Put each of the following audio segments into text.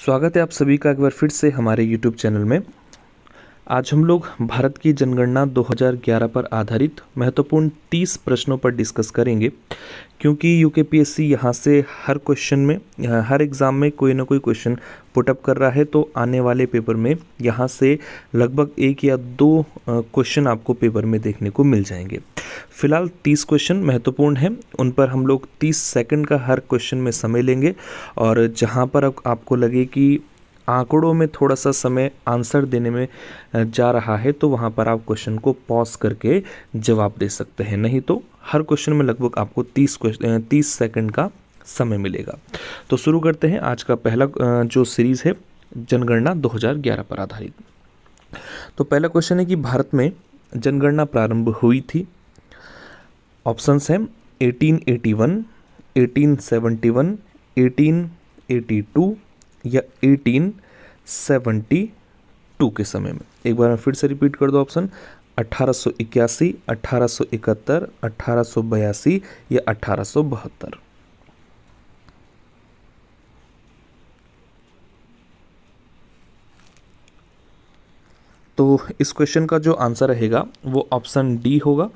स्वागत है आप सभी का एक बार फिर से हमारे YouTube चैनल में। आज हम लोग भारत की जनगणना 2011 पर आधारित महत्वपूर्ण 30 प्रश्नों पर डिस्कस करेंगे, क्योंकि यूकेपीएससी यहाँ से हर क्वेश्चन में हर एग्ज़ाम में कोई ना कोई क्वेश्चन पुटअप कर रहा है। तो आने वाले पेपर में यहाँ से लगभग 1 या 2 क्वेश्चन आपको पेपर में देखने को मिल जाएंगे। फिलहाल 30 क्वेश्चन महत्वपूर्ण हैं, उन पर हम लोग 30 सेकंड का हर क्वेश्चन में समय लेंगे और जहाँ पर आपको लगे कि आंकड़ों में थोड़ा सा समय आंसर देने में जा रहा है तो वहाँ पर आप क्वेश्चन को पॉज करके जवाब दे सकते हैं, नहीं तो हर क्वेश्चन में लगभग आपको 30 सेकंड का समय मिलेगा। तो शुरू करते हैं आज का पहला जो सीरीज़ है जनगणना 2011 पर आधारित। तो पहला क्वेश्चन है कि भारत में जनगणना प्रारंभ हुई थी। ऑप्शंस हैं 1881, 1871, 1882 या 1872 के समय में। एक बार मैं फिर से रिपीट कर दो ऑप्शन 1881, 1871, 1882 या 1872। तो इस क्वेश्चन का जो आंसर रहेगा वो ऑप्शन डी होगा।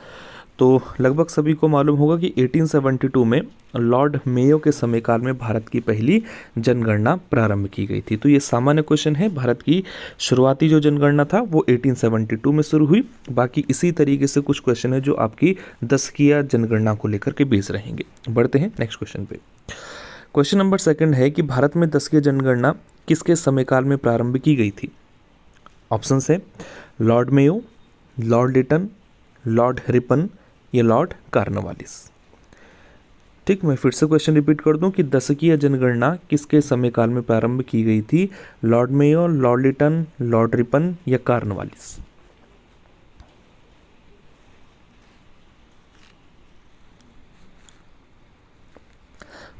तो लगभग सभी को मालूम होगा कि 1872 में लॉर्ड मेयो के समयकाल में भारत की पहली जनगणना प्रारंभ की गई थी। तो ये सामान्य क्वेश्चन है। भारत की शुरुआती जो जनगणना था वो 1872 में शुरू हुई। बाकी इसी तरीके से कुछ क्वेश्चन है जो आपकी दशकीय जनगणना को लेकर के बेस रहेंगे। बढ़ते हैं नेक्स्ट क्वेश्चन पे। क्वेश्चन नंबर 2 है कि भारत में दशकीय जनगणना किसके समयकाल में प्रारंभ की गई थी। ऑप्शन है Lord Mayo, Lord Lytton, Lord Ripon या लॉर्ड कॉर्नवालिस। ठीक, मैं फिर से क्वेश्चन रिपीट कर दूं कि दशकीय जनगणना किसके समयकाल में प्रारंभ की गई थी। Lord Mayo, Lord Lytton, Lord Ripon या कॉर्नवालिस।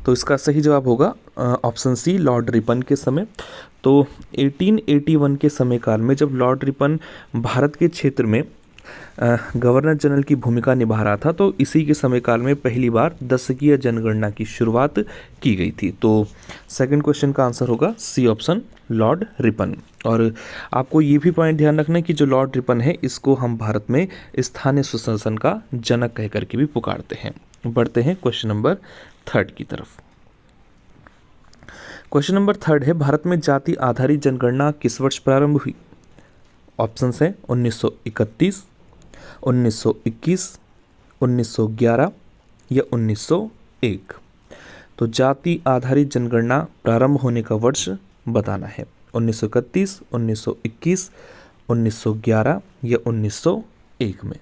तो इसका सही जवाब होगा ऑप्शन सी लॉर्ड रिपन के समय। तो 1881 के समयकाल में जब लॉर्ड रिपन भारत के क्षेत्र में गवर्नर जनरल की भूमिका निभा रहा था तो इसी के समयकाल में पहली बार दशकीय जनगणना की शुरुआत की गई थी। तो सेकंड क्वेश्चन का आंसर होगा सी ऑप्शन लॉर्ड रिपन। और आपको ये भी पॉइंट ध्यान रखना है कि जो लॉर्ड रिपन है इसको हम भारत में स्थानीय सुशासन का जनक कह करके भी पुकारते हैं। बढ़ते हैं क्वेश्चन नंबर 3 की तरफ। क्वेश्चन नंबर 3 है भारत में जाति आधारित जनगणना किस वर्ष प्रारंभ हुई। ऑप्शंस हैं 1931, 1921, 1911 या 1901। तो जाति आधारित जनगणना प्रारंभ होने का वर्ष बताना है। 1931, 1921, 1911 या 1901 में।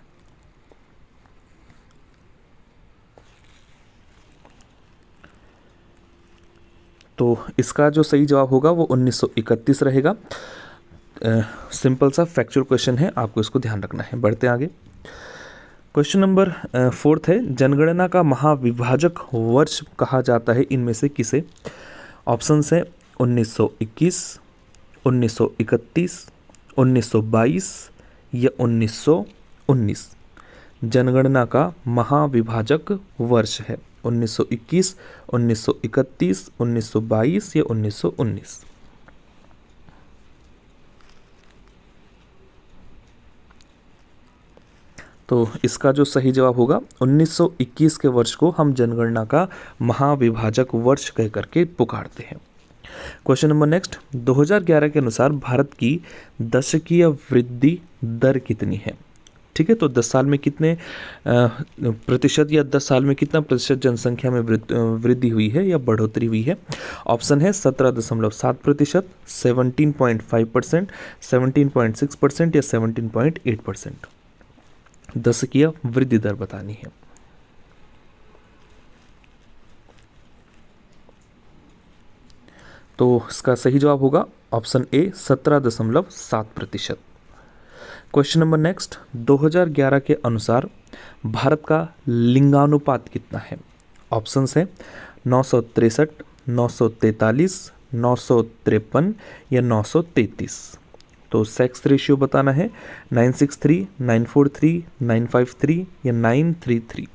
तो इसका जो सही जवाब होगा वो 1931 रहेगा। सिंपल सा फैक्चुअल क्वेश्चन है, आपको इसको ध्यान रखना है। बढ़ते आगे। क्वेश्चन नंबर 4 है जनगणना का महाविभाजक वर्ष कहा जाता है इनमें से किसे। ऑप्शंस हैं 1921, 1931, 1922 या 1919। जनगणना का महाविभाजक वर्ष है 1921, 1931, 1922 या 1919। तो इसका जो सही जवाब होगा 1921 के वर्ष को हम जनगणना का महाविभाजक वर्ष कह करके पुकारते हैं। क्वेश्चन नंबर नेक्स्ट 2011 के अनुसार भारत की दशकीय वृद्धि दर कितनी है। ठीक है, तो 10 साल में कितने प्रतिशत या 10 साल में कितना प्रतिशत जनसंख्या में वृद्धि हुई है या बढ़ोतरी हुई है। ऑप्शन है 17.7%, 17.5%, 17.6% या 17.8%। दशकीय वृद्धि दर बतानी है। तो इसका सही जवाब होगा option A 17.7%। Question number next 2011 के अनुसार भारत का लिंगानुपात कितना है। ऑप्शंस है 963, 943, 953 या 933। तो सेक्स रेशियो बताना है 963, 943, 953 या 933।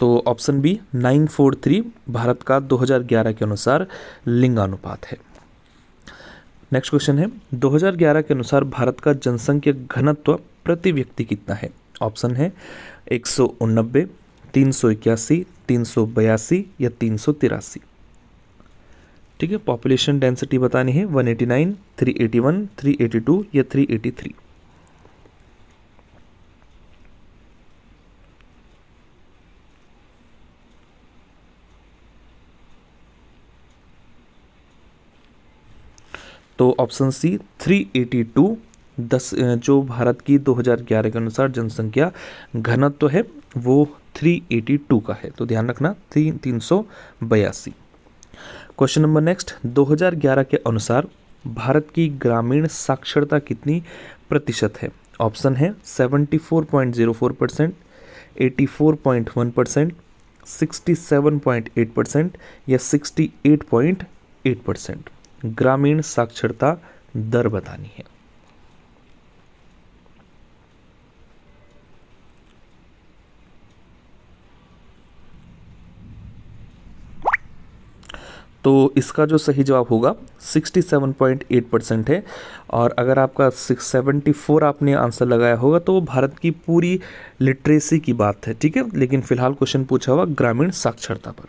तो ऑप्शन बी 943 भारत का 2011 के अनुसार लिंगानुपात है। नेक्स्ट क्वेश्चन है 2011 के अनुसार भारत का जनसंख्या घनत्व प्रति व्यक्ति कितना है? ऑप्शन है 189, 381, 382 या 383। ठीक है, पॉपुलेशन डेंसिटी बतानी है 189, 381, 382 या 383। तो ऑप्शन सी 382 जो भारत की 2011 के अनुसार जनसंख्या घनत्व है वो 382 का है, तो ध्यान रखना 382। क्वेश्चन नंबर नेक्स्ट 2011 के अनुसार भारत की ग्रामीण साक्षरता कितनी प्रतिशत है? ऑप्शन है 74.04%, 84.1%, 67.8% या 68.8%। ग्रामीण साक्षरता दर बतानी है। तो इसका जो सही जवाब होगा 67.8% है। और अगर आपका 674 आपने आंसर लगाया होगा तो वो भारत की पूरी लिटरेसी की बात है। ठीक है, लेकिन फिलहाल क्वेश्चन पूछा हुआ ग्रामीण साक्षरता पर।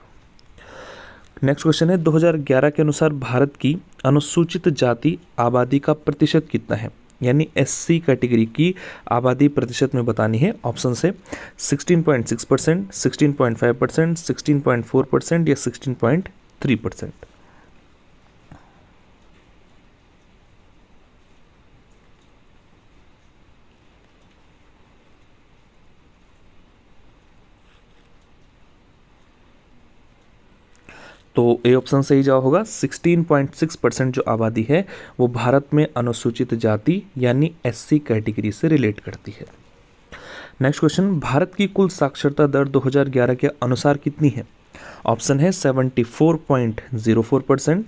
नेक्स्ट क्वेश्चन है 2011 के अनुसार भारत की अनुसूचित जाति आबादी का प्रतिशत कितना है? यानी एससी कैटेगरी की आबादी प्रतिशत में बतानी है। ऑप्शन से 16.6%, 16.5%, 16.4% या 16.3%। तो ए ऑप्शन सही जवाब होगा 16.6% जो आबादी है वो भारत में अनुसूचित जाति यानी एससी कैटेगरी से रिलेट करती है। नेक्स्ट क्वेश्चन भारत की कुल साक्षरता दर 2011 के अनुसार कितनी है? ऑप्शन है 74.04%, 74.05%,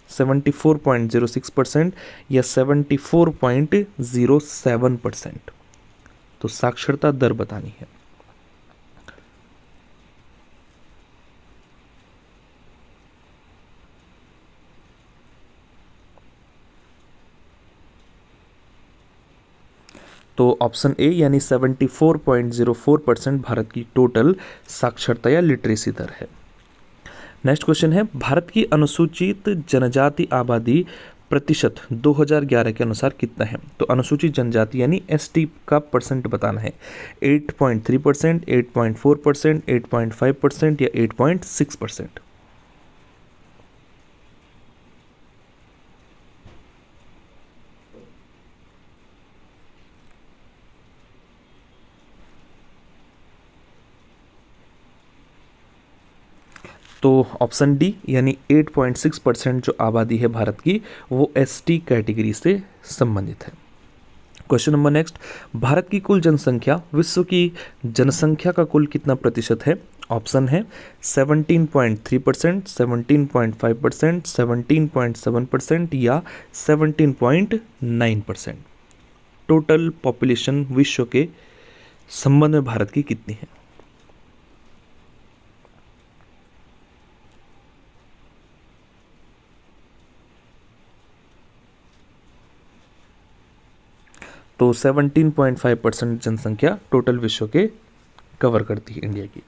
74.06% या 74.07%। तो साक्षरता दर बतानी है। तो ऑप्शन ए यानी 74.04% भारत की टोटल साक्षरता या लिटरेसी दर है। नेक्स्ट क्वेश्चन है भारत की अनुसूचित जनजाति आबादी प्रतिशत 2011 के अनुसार कितना है? तो अनुसूचित जनजाति यानी एसटी का परसेंट बताना है। 8.3%, 8.4%, 8.5% या 8.6%। तो ऑप्शन डी यानी 8.6% जो आबादी है भारत की वो एसटी कैटेगरी से संबंधित है। क्वेश्चन नंबर नेक्स्ट भारत की कुल जनसंख्या विश्व की जनसंख्या का कुल कितना प्रतिशत है? ऑप्शन है 17.3%, 17.5%, 17.7% या 17.9%। टोटल पॉपुलेशन विश्व के संबंध में भारत की कितनी है? तो 17.5% जनसंख्या टोटल विश्व के कवर करती है इंडिया की।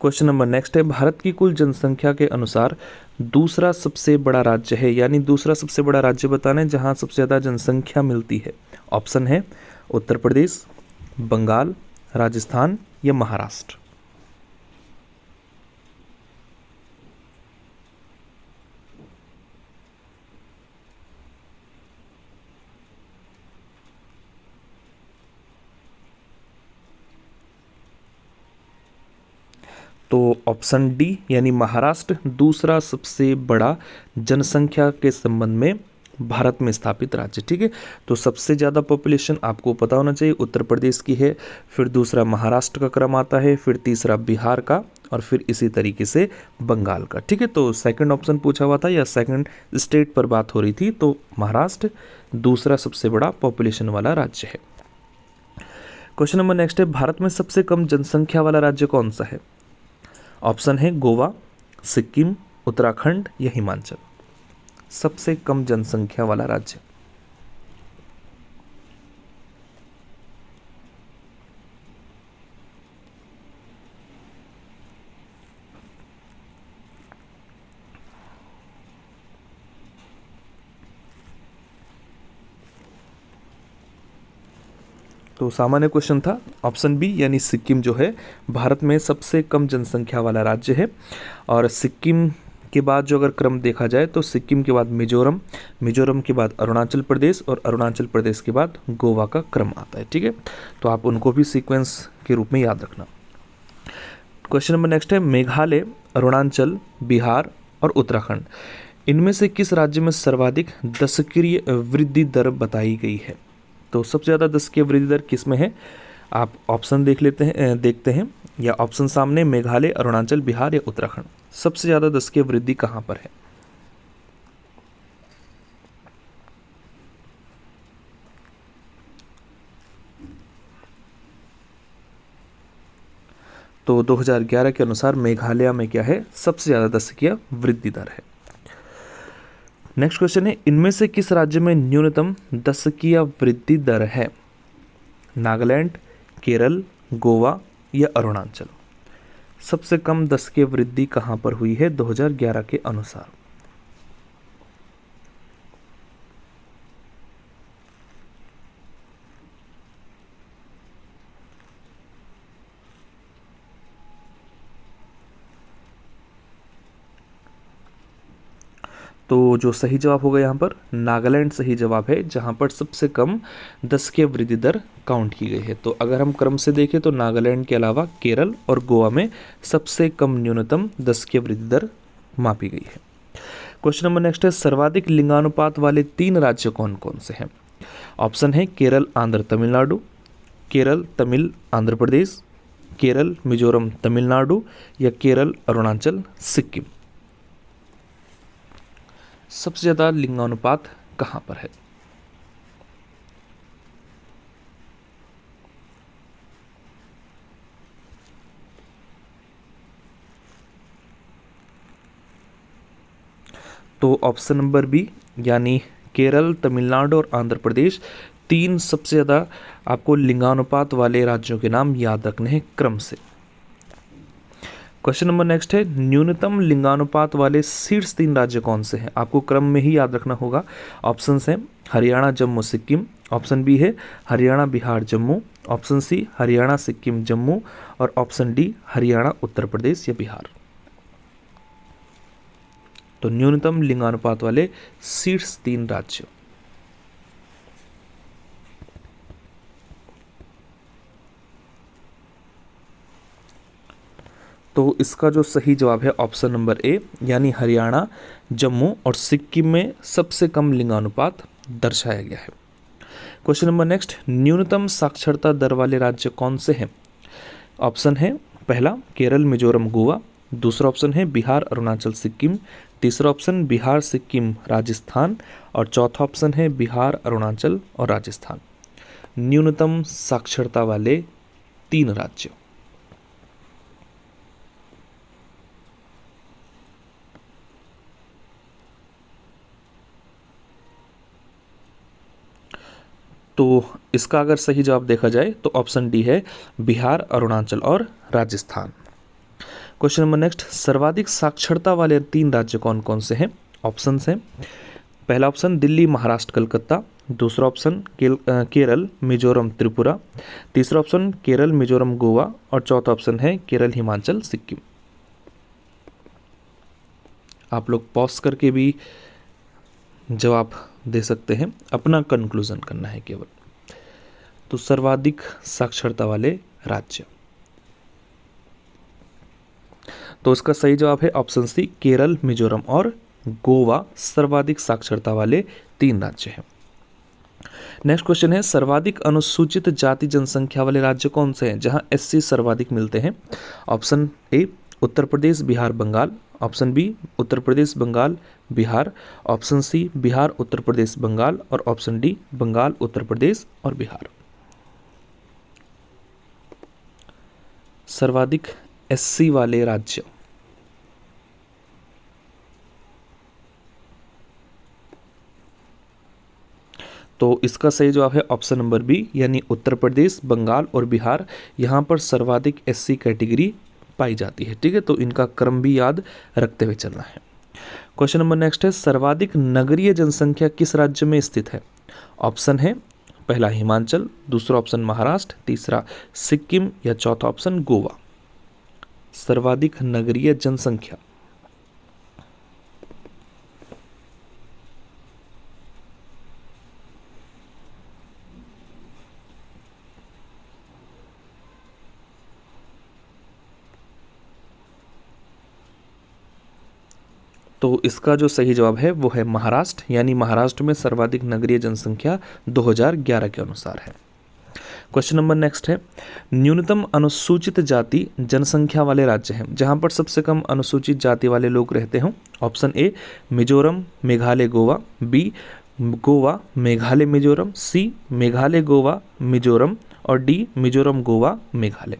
क्वेश्चन नंबर नेक्स्ट है भारत की कुल जनसंख्या के अनुसार दूसरा सबसे बड़ा राज्य है, यानी दूसरा सबसे बड़ा राज्य बताना है जहां सबसे ज़्यादा जनसंख्या मिलती है। ऑप्शन है उत्तर प्रदेश, बंगाल, राजस्थान या महाराष्ट्र। तो ऑप्शन डी यानी महाराष्ट्र दूसरा सबसे बड़ा जनसंख्या के संबंध में भारत में स्थापित राज्य। ठीक है, तो सबसे ज़्यादा पॉपुलेशन आपको पता होना चाहिए उत्तर प्रदेश की है, फिर दूसरा महाराष्ट्र का क्रम आता है, फिर तीसरा बिहार का और फिर इसी तरीके से बंगाल का। ठीक है, तो सेकंड ऑप्शन पूछा हुआ था या सेकंड स्टेट पर बात हो रही थी, तो महाराष्ट्र दूसरा सबसे बड़ा पॉपुलेशन वाला राज्य है। क्वेश्चन नंबर नेक्स्ट है, भारत में सबसे कम जनसंख्या वाला राज्य कौन सा है? ऑप्शन है गोवा, सिक्किम, उत्तराखंड या हिमाचल। सबसे कम जनसंख्या वाला राज्य। तो सामान्य क्वेश्चन था, ऑप्शन बी यानी सिक्किम जो है भारत में सबसे कम जनसंख्या वाला राज्य है। और सिक्किम के बाद जो अगर क्रम देखा जाए तो सिक्किम के बाद मिजोरम, मिजोरम के बाद अरुणाचल प्रदेश और अरुणाचल प्रदेश के बाद गोवा का क्रम आता है। ठीक है, तो आप उनको भी सीक्वेंस के रूप में याद रखना। क्वेश्चन नंबर नेक्स्ट है, मेघालय, अरुणाचल, बिहार और उत्तराखंड, इनमें से किस राज्य में सर्वाधिक दशकीय वृद्धि दर बताई गई है? तो सबसे ज़्यादा दशकीय वृद्धि दर किस में है? आप ऑप्शन देखते हैं या ऑप्शन सामने, मेघालय, अरुणाचल, बिहार या उत्तराखंड। सबसे ज़्यादा दशकीय वृद्धि कहाँ पर है? तो 2011 के अनुसार मेघालय में क्या है? सबसे ज़्यादा दशकीय वृद्धि दर है। नेक्स्ट क्वेश्चन है, इनमें से किस राज्य में न्यूनतम दशकीय वृद्धि दर है? नागालैंड, केरल, गोवा या अरुणाचल। सबसे कम दशकीय वृद्धि कहां पर हुई है 2011 के अनुसार? तो जो सही जवाब होगा यहाँ पर नागालैंड सही जवाब है, जहाँ पर सबसे कम दशकीय वृद्धि दर काउंट की गई है। तो अगर हम क्रम से देखें तो नागालैंड के अलावा केरल और गोवा में सबसे कम न्यूनतम दशकीय वृद्धि दर मापी गई है। क्वेश्चन नंबर नेक्स्ट है, सर्वाधिक लिंगानुपात वाले 3 राज्य कौन कौन से हैं? ऑप्शन है केरल, आंध्र, तमिलनाडु, केरल, तमिल, आंध्र प्रदेश, केरल, मिजोरम, तमिलनाडु या केरल, अरुणाचल, सिक्किम। सबसे ज़्यादा लिंगानुपात कहाँ पर है? तो ऑप्शन नंबर बी यानी केरल, तमिलनाडु और आंध्र प्रदेश, 3 सबसे ज़्यादा आपको लिंगानुपात वाले राज्यों के नाम याद रखने हैं क्रम से। क्वेश्चन नंबर नेक्स्ट है, न्यूनतम लिंगानुपात वाले शीर्ष 3 राज्य कौन से हैं? आपको क्रम में ही याद रखना होगा। ऑप्शंस हैं हरियाणा, जम्मू, सिक्किम। ऑप्शन बी है हरियाणा, बिहार, जम्मू। ऑप्शन सी हरियाणा, सिक्किम, जम्मू और ऑप्शन डी हरियाणा, उत्तर प्रदेश या बिहार। तो न्यूनतम लिंगानुपात वाले शीर्ष 3 राज्य। तो इसका जो सही जवाब है ऑप्शन नंबर ए यानी हरियाणा, जम्मू और सिक्किम में सबसे कम लिंगानुपात दर्शाया गया है। क्वेश्चन नंबर नेक्स्ट, न्यूनतम साक्षरता दर वाले राज्य कौन से हैं? ऑप्शन है पहला केरल, मिजोरम, गोवा। दूसरा ऑप्शन है बिहार, अरुणाचल, सिक्किम। तीसरा ऑप्शन बिहार, सिक्किम, राजस्थान और चौथा ऑप्शन है बिहार, अरुणाचल और राजस्थान। न्यूनतम साक्षरता वाले 3 राज्य। तो इसका अगर सही जवाब देखा जाए तो ऑप्शन डी है बिहार, अरुणाचल और राजस्थान। क्वेश्चन नंबर नेक्स्ट, सर्वाधिक साक्षरता वाले 3 राज्य कौन कौन से हैं? ऑप्शंस हैं पहला ऑप्शन दिल्ली, महाराष्ट्र, कलकत्ता। दूसरा ऑप्शन केरल, मिजोरम, त्रिपुरा। तीसरा ऑप्शन केरल, मिजोरम, गोवा और चौथा ऑप्शन है केरल, हिमाचल, सिक्किम। आप लोग पॉज करके भी जवाब दे सकते हैं, अपना कंक्लूजन करना है केवल। तो सर्वाधिक साक्षरता वाले राज्य, तो इसका सही जवाब है ऑप्शन सी केरल, मिजोरम और गोवा सर्वाधिक साक्षरता वाले 3 राज्य हैं। नेक्स्ट क्वेश्चन है, सर्वाधिक अनुसूचित जाति जनसंख्या वाले राज्य कौन से हैं जहां एससी सर्वाधिक मिलते हैं? Option A Uttar Pradesh, Bihar, Bengal. Option B Uttar Pradesh, Bengal, Bihar. Option C Bihar, Uttar Pradesh, Bengal और ऑप्शन डी बंगाल, उत्तर प्रदेश और बिहार। सर्वाधिक एससी वाले राज्य? तो इसका सही जवाब है ऑप्शन नंबर बी, यानी उत्तर प्रदेश, बंगाल और बिहार। यहाँ पर सर्वाधिक एससी कैटेगरी पाई जाती है। ठीक है, तो इनका क्रम भी याद रखते हुए चलना है। क्वेश्चन नंबर नेक्स्ट है, सर्वाधिक नगरीय जनसंख्या किस राज्य में स्थित है? ऑप्शन है पहला हिमाचल, दूसरा ऑप्शन महाराष्ट्र, तीसरा सिक्किम या चौथा ऑप्शन गोवा। सर्वाधिक नगरीय जनसंख्या। तो इसका जो सही जवाब है वो है महाराष्ट्र, यानी महाराष्ट्र में सर्वाधिक नगरीय जनसंख्या 2011 के अनुसार है। क्वेश्चन नंबर नेक्स्ट है, न्यूनतम अनुसूचित जाति जनसंख्या वाले राज्य हैं जहां पर सबसे कम अनुसूचित जाति वाले लोग रहते हों। Option A Mizoram, Meghalaya, Goa, B Goa, Meghalaya, Mizoram, C Meghalaya, Goa, Mizoram और डी मिजोरम, गोवा, मेघालय।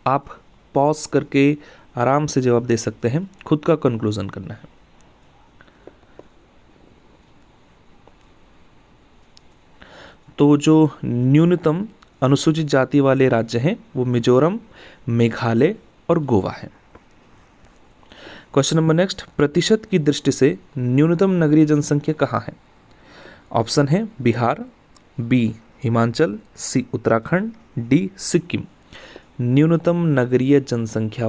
आप पॉज करके आराम से जवाब दे सकते हैं, खुद का कंक्लूजन करना है। तो जो न्यूनतम अनुसूचित जाति वाले राज्य हैं वो मिजोरम, मेघालय और गोवा है। क्वेश्चन नंबर नेक्स्ट, प्रतिशत की दृष्टि से न्यूनतम नगरीय जनसंख्या कहाँ है? ऑप्शन है बिहार, बी हिमाचल, सी उत्तराखंड, डी सिक्किम। न्यूनतम नगरीय जनसंख्या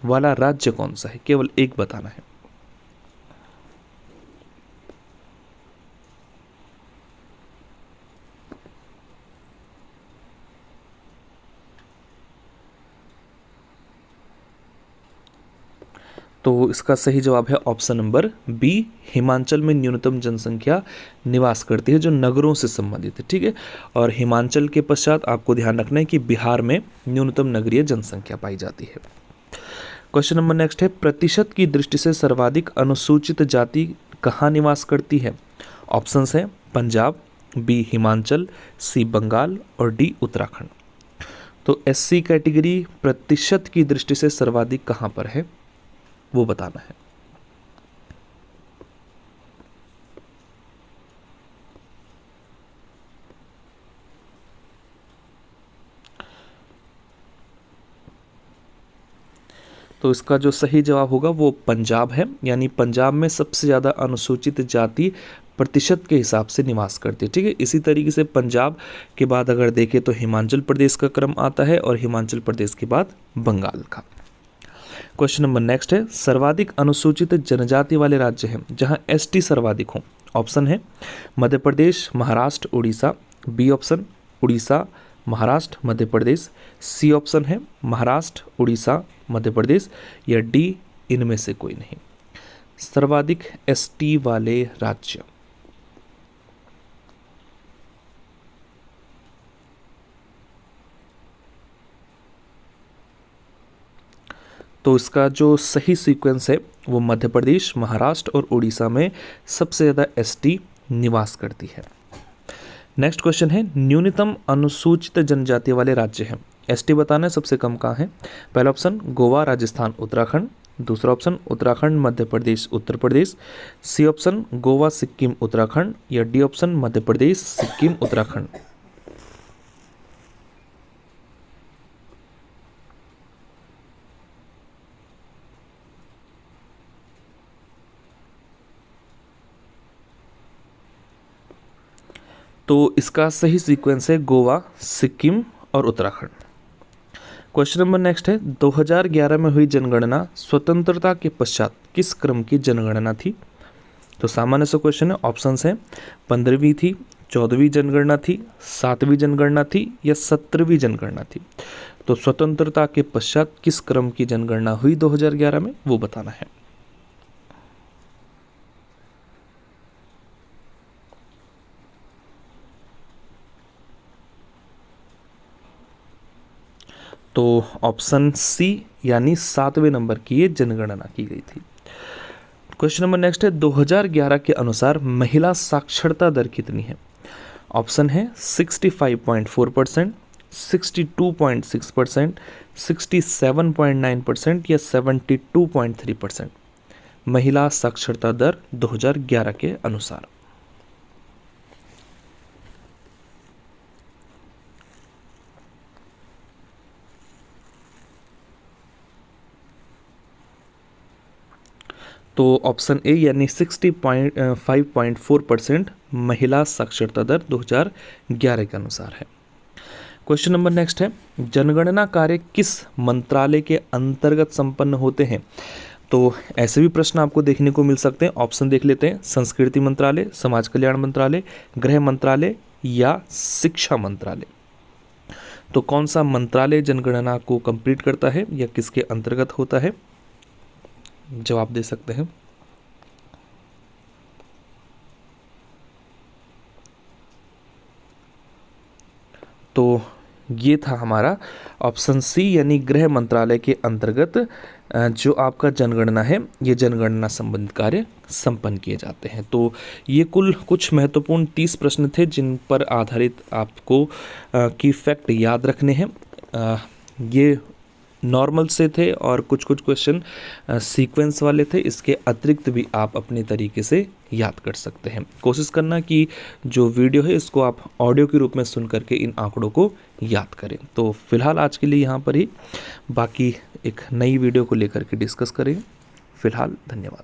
वाला राज्य कौन सा है? केवल एक बताना है। तो इसका सही जवाब है ऑप्शन नंबर बी, हिमाचल में न्यूनतम जनसंख्या निवास करती है जो नगरों से संबंधित है। ठीक है, और हिमाचल के पश्चात आपको ध्यान रखना है कि बिहार में न्यूनतम नगरीय जनसंख्या पाई जाती है। क्वेश्चन नंबर नेक्स्ट है, प्रतिशत की दृष्टि से सर्वाधिक अनुसूचित जाति कहाँ निवास करती है? ऑप्शंस हैं पंजाब, बी हिमाचल, सी बंगाल और डी उत्तराखंड। तो एससी कैटेगरी प्रतिशत की दृष्टि से सर्वाधिक कहाँ पर है वो बताना है। तो इसका जो सही जवाब होगा वो पंजाब है, यानी पंजाब में सबसे ज़्यादा अनुसूचित जाति प्रतिशत के हिसाब से निवास करती है। ठीक है, इसी तरीके से पंजाब के बाद अगर देखें तो हिमाचल प्रदेश का क्रम आता है और हिमाचल प्रदेश के बाद बंगाल का। क्वेश्चन नंबर नेक्स्ट है, सर्वाधिक अनुसूचित जनजाति वाले राज्य हैं जहां एसटी सर्वाधिक हों। ऑप्शन है Madhya Pradesh, Maharashtra, Orissa, B option Orissa, Maharashtra, Madhya Pradesh, C option है महाराष्ट्र, उड़ीसा, मध्य प्रदेश या डी इनमें से कोई नहीं। सर्वाधिक एसटी वाले राज्य। तो इसका जो सही सीक्वेंस है वो मध्य प्रदेश, महाराष्ट्र और उड़ीसा में सबसे ज़्यादा एसटी निवास करती है। नेक्स्ट क्वेश्चन है, न्यूनतम अनुसूचित जनजाति वाले राज्य हैं। एसटी बताना है सबसे कम कहाँ है। पहला ऑप्शन गोवा, राजस्थान, उत्तराखंड, दूसरा option Uttarakhand, Madhya Pradesh, Uttar Pradesh, C option Goa, Sikkim, Uttarakhand या डी ऑप्शन मध्य प्रदेश, सिक्किम, उत्तराखंड। तो इसका सही सीक्वेंस है गोवा, सिक्किम और उत्तराखंड। क्वेश्चन नंबर नेक्स्ट है, 2011 में हुई जनगणना स्वतंत्रता के पश्चात किस क्रम की जनगणना थी? तो सामान्य सा क्वेश्चन है। ऑप्शंस हैं 15वीं थी, 14वीं जनगणना थी, 7वीं जनगणना थी या 17वीं जनगणना थी। तो स्वतंत्रता के पश्चात किस क्रम की जनगणना हुई 2011 में वो बताना है। तो ऑप्शन सी यानी 7वें नंबर की ये जनगणना की गई थी। क्वेश्चन नंबर नेक्स्ट है, 2011 के अनुसार महिला साक्षरता दर कितनी है? ऑप्शन है 65.4%, 62.6%, 67.9% या 72.3% महिला साक्षरता दर 2011 के अनुसार। तो ऑप्शन ए यानी 65.4% महिला साक्षरता दर 2011 के अनुसार है। क्वेश्चन नंबर नेक्स्ट है, जनगणना कार्य किस मंत्रालय के अंतर्गत संपन्न होते हैं? तो ऐसे भी प्रश्न आपको देखने को मिल सकते हैं। ऑप्शन देख लेते हैं, संस्कृति मंत्रालय, समाज कल्याण मंत्रालय, गृह मंत्रालय या शिक्षा मंत्रालय। तो कौन सा मंत्रालय जनगणना को कंप्लीट करता है या किसके अंतर्गत होता है? जवाब दे सकते हैं। तो ये था हमारा ऑप्शन सी यानी गृह मंत्रालय के अंतर्गत जो आपका जनगणना है, ये जनगणना संबंधित कार्य संपन्न किए जाते हैं। तो ये कुल कुछ महत्वपूर्ण 30 प्रश्न थे जिन पर आधारित आपको की फैक्ट याद रखने हैं। ये नॉर्मल से थे और कुछ कुछ क्वेश्चन सीक्वेंस वाले थे। इसके अतिरिक्त भी आप अपने तरीके से याद कर सकते हैं। कोशिश करना कि जो वीडियो है इसको आप ऑडियो के रूप में सुन करके इन आंकड़ों को याद करें। तो फिलहाल आज के लिए यहाँ पर ही, बाकी एक नई वीडियो को लेकर के डिस्कस करें। फिलहाल धन्यवाद।